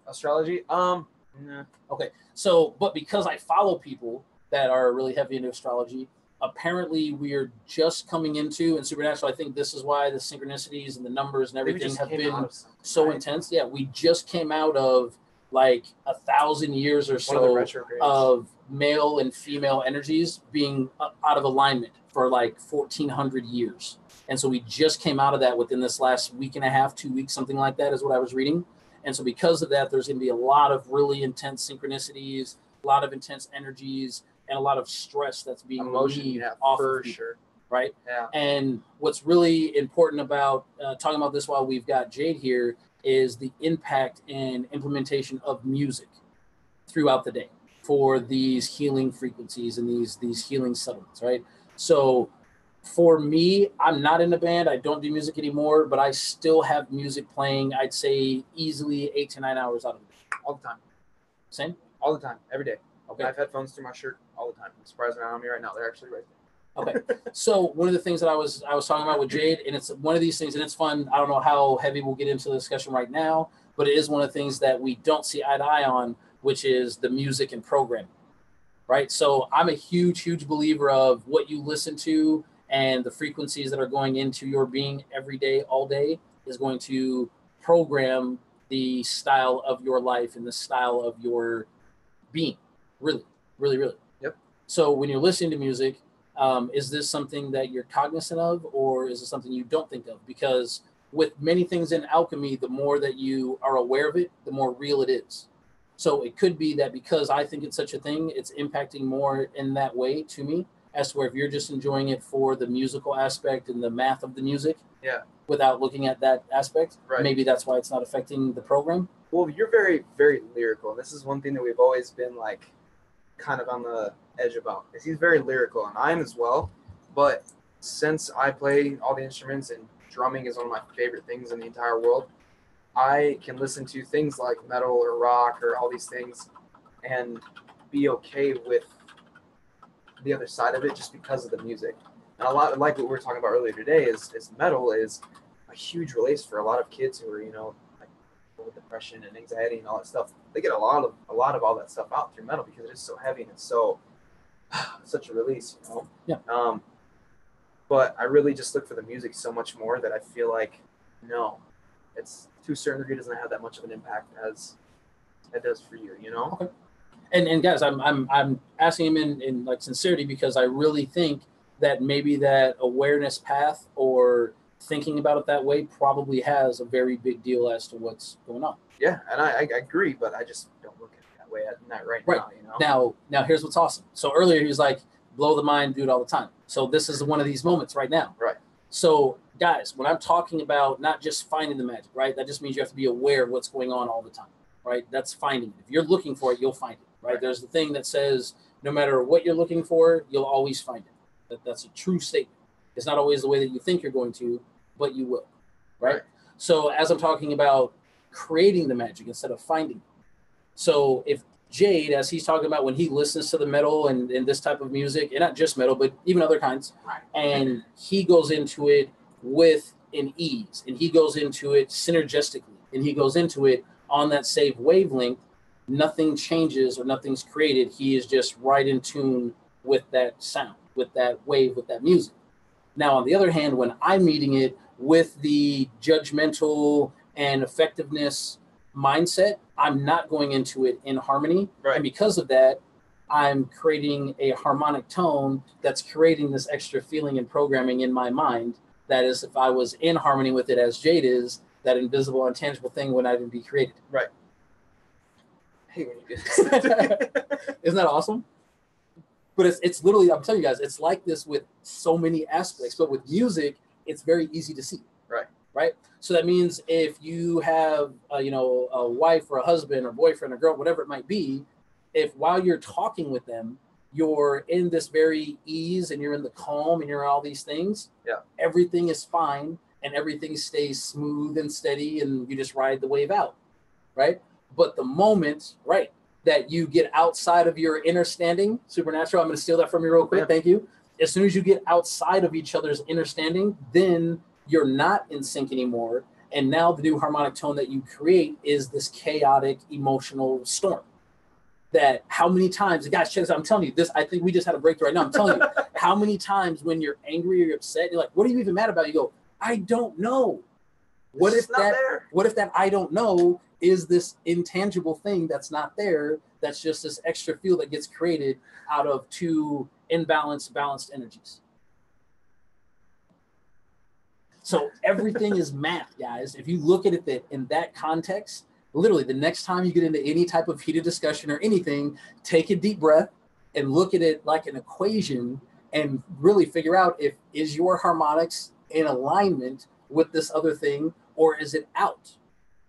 Astrology? No. Okay. So, but because I follow people that are really heavy into astrology, apparently we are just coming into, and Supernatural, I think this is why the synchronicities and the numbers and everything have been so intense. Yeah, we just came out of like 1,000 years or so of male and female energies being out of alignment for like 1,400 years. And so we just came out of that within this last week and a half, 2 weeks, something like that is what I was reading. And so because of that, there's going to be a lot of really intense synchronicities, a lot of intense energies, and a lot of stress that's being relieved off of people, right? Yeah. And what's really important about talking about this while we've got Jade here is the impact and implementation of music throughout the day for these healing frequencies and these healing settlements, right? So for me, I'm not in a band. I don't do music anymore, but I still have music playing, I'd say easily 8 to 9 hours out of the day. All the time. Same? All the time, every day. Okay. I have headphones through my shirt all the time. I'm surprised they're not on me right now. They're actually right there. Okay. So one of the things that I was talking about with Jade, and it's one of these things, and it's fun. I don't know how heavy we'll get into the discussion right now, but it is one of the things that we don't see eye to eye on, which is the music and programming, right? So I'm a huge, huge believer of what you listen to and the frequencies that are going into your being every day, all day, is going to program the style of your life and the style of your being. Really, really, really. Yep. So when you're listening to music, is this something that you're cognizant of, or is it something you don't think of? Because with many things in alchemy, the more that you are aware of it, the more real it is. So it could be that because I think it's such a thing, it's impacting more in that way to me, as to where if you're just enjoying it for the musical aspect and the math of the music, yeah, without looking at that aspect, right, maybe that's why it's not affecting the program. Well, you're very, very lyrical. And this is one thing that we've always been like kind of on the edge about. Is he's very lyrical, and I am as well. But since I play all the instruments and drumming is one of my favorite things in the entire world, I can listen to things like metal or rock or all these things and be okay with the other side of it just because of the music. And a lot like what we were talking about earlier today is metal is a huge release for a lot of kids who are, you know, like with depression and anxiety and all that stuff. They get a lot of all that stuff out through metal because it is so heavy and it's so such a release, you know. Yeah. But I really just look for the music so much more that I feel like no, it's to a certain degree doesn't have that much of an impact as it does for you, you know. Okay. And guys, I'm asking him in like sincerity because I really think that maybe that awareness path or thinking about it that way probably has a very big deal as to what's going on. Yeah, and I agree, but I just don't look at it that way right now, you know. Now here's what's awesome. So earlier he was like, blow the mind, do it all the time. So this is one of these moments right now. Right. So guys, when I'm talking about not just finding the magic, right? That just means you have to be aware of what's going on all the time, right? That's finding it. If you're looking for it, you'll find it, right? There's the thing that says no matter what you're looking for, you'll always find it. That's a true statement. It's not always the way that you think you're going to, but you will, right? So as I'm talking about creating the magic instead of finding it. So if Jade, as he's talking about when he listens to the metal and this type of music, and not just metal, but even other kinds, and he goes into it with an ease, and he goes into it synergistically, and he goes into it on that same wavelength, nothing changes or nothing's created. He is just right in tune with that sound, with that wave, with that music. Now, on the other hand, when I'm meeting it with the judgmental and effectiveness mindset, I'm not going into it in harmony. Right. And because of that, I'm creating a harmonic tone that's creating this extra feeling and programming in my mind. That is, if I was in harmony with it as Jade is, that invisible, intangible thing would not even be created. Right. I hate when you do this. Isn't that awesome? But it's literally, I'm telling you guys, it's like this with so many aspects. But with music, it's very easy to see. Right. So that means if you have, a wife or a husband or boyfriend or girl, whatever it might be, if while you're talking with them, you're in this very ease and you're in the calm and you're in all these things, everything is fine and everything stays smooth and steady and you just ride the wave out. Right. But the moment, that you get outside of your understanding, Supernatural, I'm going to steal that from you real quick. Thank you. As soon as you get outside of each other's understanding, then you're not in sync anymore. And now the new harmonic tone that you create is this chaotic emotional storm. That how many times, guys, check this out, I'm telling you this, I think we just had a breakthrough right now. I'm telling you, How many times when you're angry or you're upset, you're like, what are you even mad about? You go, I don't know. What if that I don't know is this intangible thing that's not there, that's just this extra feel that gets created out of two imbalanced, balanced energies. So everything is math, guys. If you look at it in that context, literally the next time you get into any type of heated discussion or anything, take a deep breath and look at it like an equation and really figure out is your harmonics in alignment with this other thing, or is it out?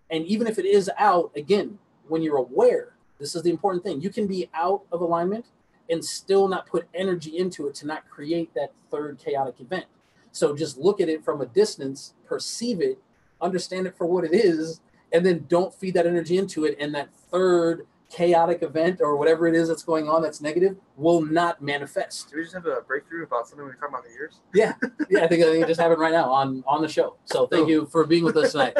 And even if it is out, again, when you're aware, this is the important thing. You can be out of alignment and still not put energy into it to not create that third chaotic event. So just look at it from a distance, perceive it, understand it for what it is, and then don't feed that energy into it. And that third chaotic event or whatever it is that's going on that's negative will not manifest. Do we just have a breakthrough about something we were talking about for years? Yeah. I think it just happened right now on the show. So thank you for being with us tonight.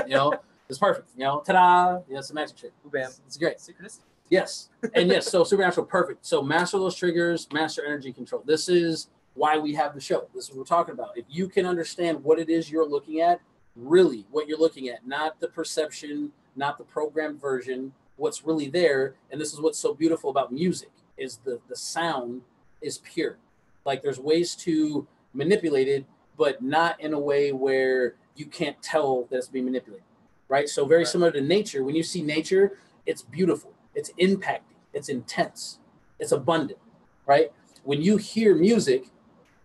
It's perfect. Ta-da! It's a magic trick. Bam. It's great. Synchronicity. Yes. And yes, so supernatural, perfect. So master those triggers, master energy control. This is why we have the show. This is what we're talking about. If you can understand what it is you're looking at, really what you're looking at, not the perception, not the programmed version, what's really there. And this is what's so beautiful about music is the sound is pure. Like there's ways to manipulate it, but not in a way where you can't tell that it's being manipulated. Right. So very similar to nature. When you see nature, it's beautiful. It's impacting. It's intense. It's abundant. Right. When you hear music,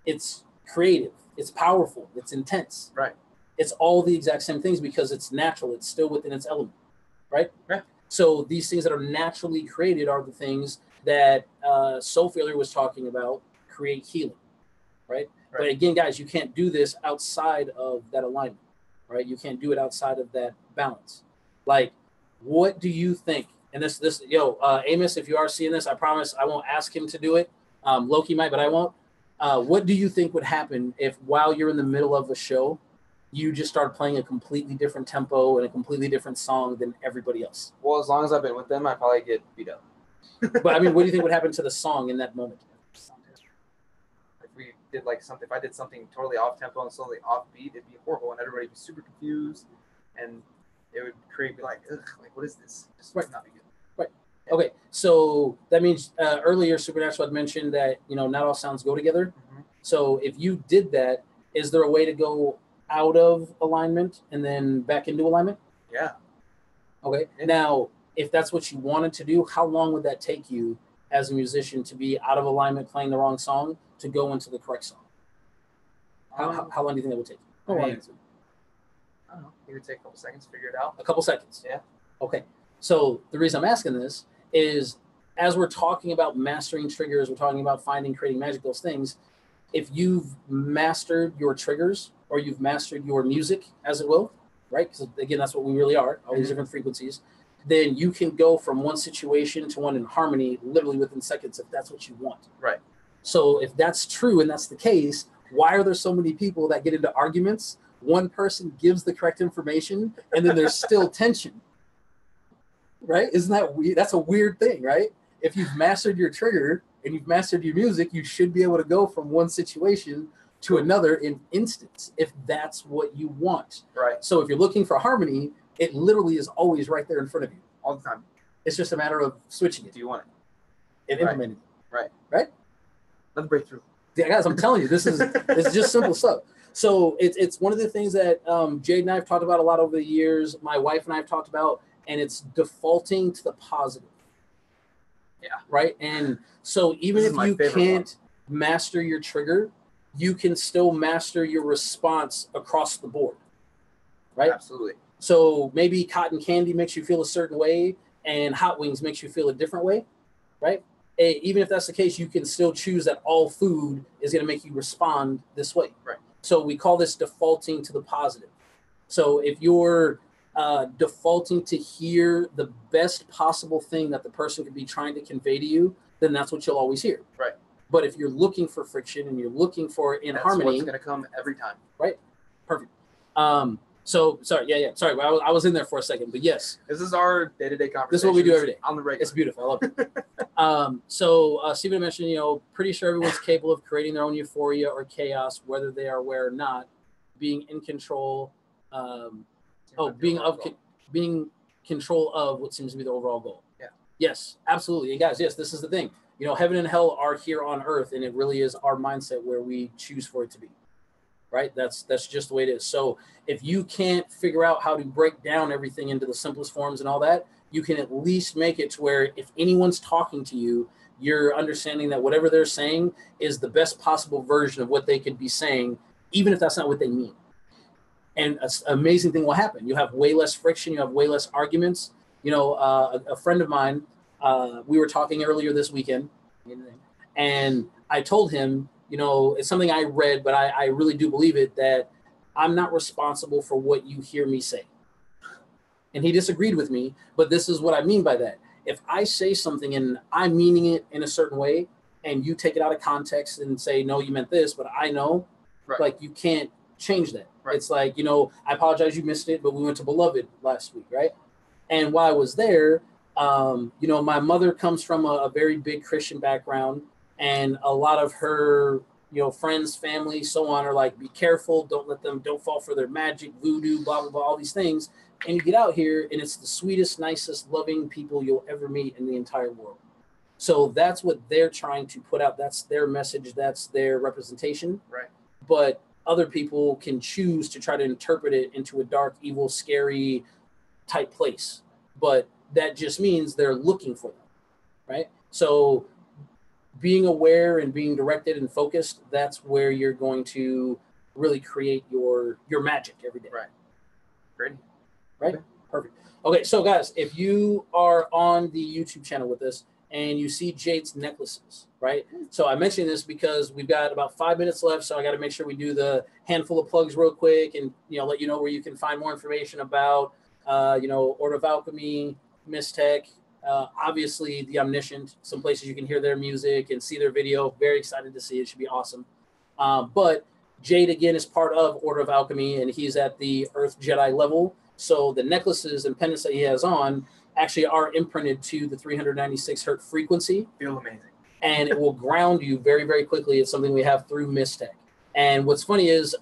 it's creative. It's powerful. It's intense. Right. It's all the exact same things because it's natural. It's still within its element. Right. Yeah. So these things that are naturally created are the things that Soul Failure was talking about, create healing. Right. But again, guys, you can't do this outside of that alignment. Right. You can't do it outside of that balance. Like, what do you think? And Amos, if you are seeing this, I promise I won't ask him to do it. Loki might, but I won't. What do you think would happen if while you're in the middle of a show, you just start playing a completely different tempo and a completely different song than everybody else? Well, as long as I've been with them, I probably get beat up. But I mean, what do you think would happen to the song in that moment? If I did something totally off tempo and totally off beat, it'd be horrible and everybody would be super confused and it would create ugh, like what is this? Just not be good. Right. Okay. So that means earlier Supernatural had mentioned that, not all sounds go together. Mm-hmm. So if you did that, is there a way to go out of alignment and then back into alignment? Yeah. Okay. Yeah. Now, if that's what you wanted to do, how long would that take you as a musician to be out of alignment, playing the wrong song, to go into the correct song? How long do you think that would take you? I don't know. It would take a couple seconds to figure it out. A couple seconds? Yeah. Okay. So the reason I'm asking this is as we're talking about mastering triggers, we're talking about finding, creating magic, those things. If you've mastered your triggers or you've mastered your music, as it will, right? Because again, that's what we really are, all these different frequencies. Then you can go from one situation to one in harmony literally within seconds if that's what you want. Right. So if that's true and that's the case, why are there so many people that get into arguments? One person gives the correct information and then there's still tension. Right? Isn't that weird? That's a weird thing, right? If you've mastered your trigger and you've mastered your music, you should be able to go from one situation to another in instance, if that's what you want. Right. So if you're looking for harmony, it literally is always right there in front of you. All the time. It's just a matter of switching it. Do you want it? And implementing it. Right. Right? Another breakthrough. Yeah, guys, I'm telling you, this is just simple stuff. So it's one of the things that Jade and I have talked about a lot over the years. My wife and I have talked about, and it's defaulting to the positive. Yeah. Right. And so even if you can't master your trigger, you can still master your response across the board. Right. Absolutely. So maybe cotton candy makes you feel a certain way and hot wings makes you feel a different way. Right. Even if that's the case, you can still choose that all food is going to make you respond this way. Right. So we call this defaulting to the positive. So if you're defaulting to hear the best possible thing that the person could be trying to convey to you, then that's what you'll always hear. Right. But if you're looking for friction and you're looking for inharmony, that's what's going to come every time. Right. Perfect. So sorry, sorry, I was in there for a second, but yes, this is our day-to-day conversation. This is what we do every day on the regular. It's beautiful. I love it. So Stephen mentioned, pretty sure everyone's capable of creating their own euphoria or chaos, whether they are aware or not. Being in control, being control of what seems to be the overall goal. Yeah. Yes, absolutely. And guys, yes, this is the thing. Heaven and hell are here on earth, and it really is our mindset where we choose for it to be. Right? That's just the way it is. So if you can't figure out how to break down everything into the simplest forms and all that, you can at least make it to where if anyone's talking to you, you're understanding that whatever they're saying is the best possible version of what they could be saying, even if that's not what they mean. And an amazing thing will happen. You have way less friction. You have way less arguments. A friend of mine, we were talking earlier this weekend, and I told him, it's something I read, but I really do believe it, that I'm not responsible for what you hear me say. And he disagreed with me, but this is what I mean by that. If I say something and I'm meaning it in a certain way, and you take it out of context and say, no, you meant this, but I know, right. Like, you can't change that. Right. It's like, I apologize you missed it, but we went to Beloved last week, right? And while I was there, my mother comes from a very big Christian background, and a lot of her, friends, family, so on, are like, be careful, don't fall for their magic, voodoo, blah, blah, blah, all these things. And you get out here, and it's the sweetest, nicest, loving people you'll ever meet in the entire world. So that's what they're trying to put out. That's their message. That's their representation. Right. But other people can choose to try to interpret it into a dark, evil, scary type place. But that just means they're looking for them, right? So being aware and being directed and focused, that's where you're going to really create your magic every day. Right. Great. Right? Okay. Perfect. Okay, so guys, if you are on the YouTube channel with us and you see Jade's necklaces, right? So I mentioned this because we've got about 5 minutes left, so I got to make sure we do the handful of plugs real quick and let you know where you can find more information about Order of Alchemy, Mystech, obviously the Omniscient, some places you can hear their music and see their video. Very excited to see it. Should be awesome. But Jade, again, is part of Order of Alchemy, and he's at the Earth Jedi level. So the necklaces and pendants that he has on actually are imprinted to the 396 hertz frequency. Feel amazing. And it will ground you very, very quickly. It's something we have through Mystech. And what's funny is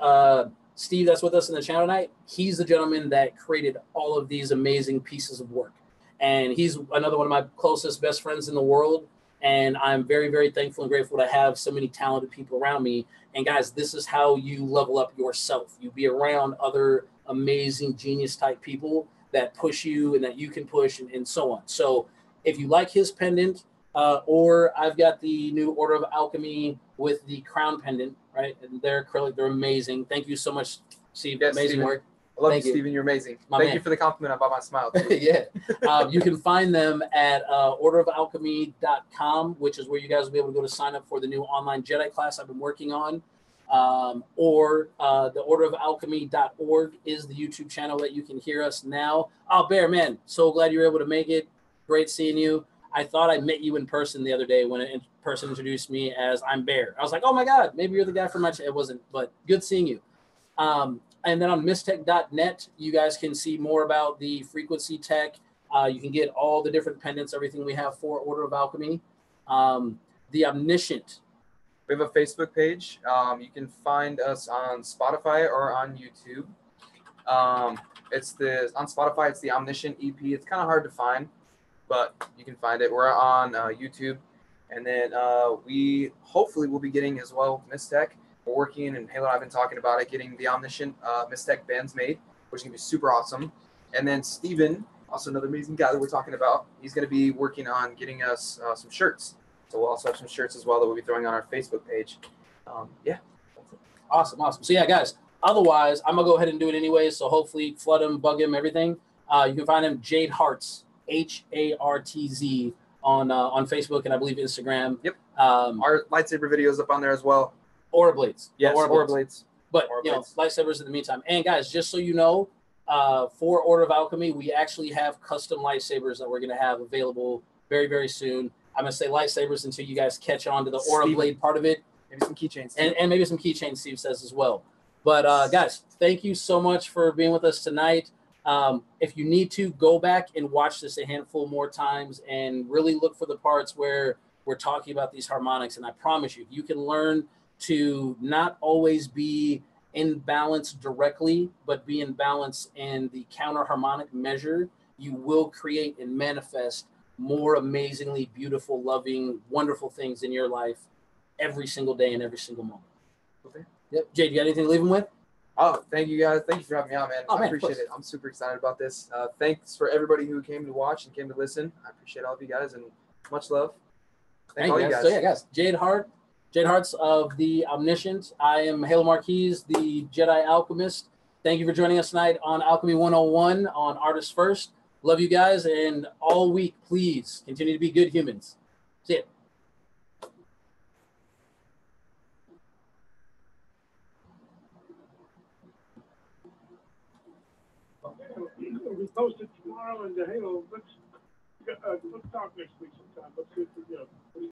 Steve, that's with us in the channel tonight, he's the gentleman that created all of these amazing pieces of work. And he's another one of my closest, best friends in the world. And I'm very, very thankful and grateful to have so many talented people around me. And guys, this is how you level up yourself. You be around other amazing genius type people that push you and that you can push and so on. So if you like his pendant, or I've got the new Order of Alchemy with the crown pendant, right? And they're acrylic, they're amazing. Thank you so much, Steve. Yes, amazing Steven. work. I love Thank you, you. Stephen. You're amazing. Thank you for the compliment about my smile. Yeah. You can find them at orderofalchemy.com, which is where you guys will be able to go to sign up for the new online Jedi class I've been working on. Or the orderofalchemy.org is the YouTube channel that you can hear us now. Oh, Bear, man, so glad you were able to make it. Great seeing you. I thought I met you in person the other day when a person introduced me as I'm Bear. I was like, oh my God, maybe you're the guy from my channel. It wasn't, but good seeing you. And then on mystech.net, you guys can see more about the frequency tech. You can get all the different pendants, everything we have for Order of Alchemy. The Omniscient. We have a Facebook page. You can find us on Spotify or on YouTube. On Spotify, it's the Omniscient EP. It's kind of hard to find, but you can find it. We're on YouTube. And then we hopefully will be getting as well Mystech. We're working, and Halo and I have been talking about it, getting the Omniscient Mystech bands made, which is going to be super awesome. And then Steven, also another amazing guy that we're talking about, he's going to be working on getting us some shirts. So we'll also have some shirts as well that we'll be throwing on our Facebook page. Yeah. Awesome. So yeah, guys, otherwise, I'm going to go ahead and do it anyway. So hopefully flood him, bug him, everything. You can find him Jade Hartz, HARTZ on Facebook and I believe Instagram. Yep. Our lightsaber video is up on there as well. Aura Blades. Yes, Aura Blades. But, Aura Blades. lightsabers in the meantime. And guys, just so you know, for Order of Alchemy, we actually have custom lightsabers that we're going to have available very, very soon. I'm going to say lightsabers until you guys catch on to the Aura Blade part of it. Maybe some keychains. And maybe some keychains, Steve says as well. But guys, thank you so much for being with us tonight. If you need to, go back and watch this a handful more times and really look for the parts where we're talking about these harmonics. And I promise you, you can learn to not always be in balance directly, but be in balance in the counter harmonic measure. You will create and manifest more amazingly beautiful, loving, wonderful things in your life every single day and every single moment. Okay. Yep. Jade, you got anything to leave them with? Oh, thank you guys. Thank you for having me out, man. Oh, man, I appreciate it. I'm super excited about this. Thanks for everybody who came to watch and came to listen. I appreciate all of you guys and much love. Thank all you guys. So yeah, guys, Jade Hartz of the Omniscient. I am Halo Marquise, the Jedi Alchemist. Thank you for joining us tonight on Alchemy 101 on Artists First. Love you guys, and all week, please continue to be good humans. See ya. It'll be posted tomorrow in the Halo. Let's talk next week sometime. Let's see if we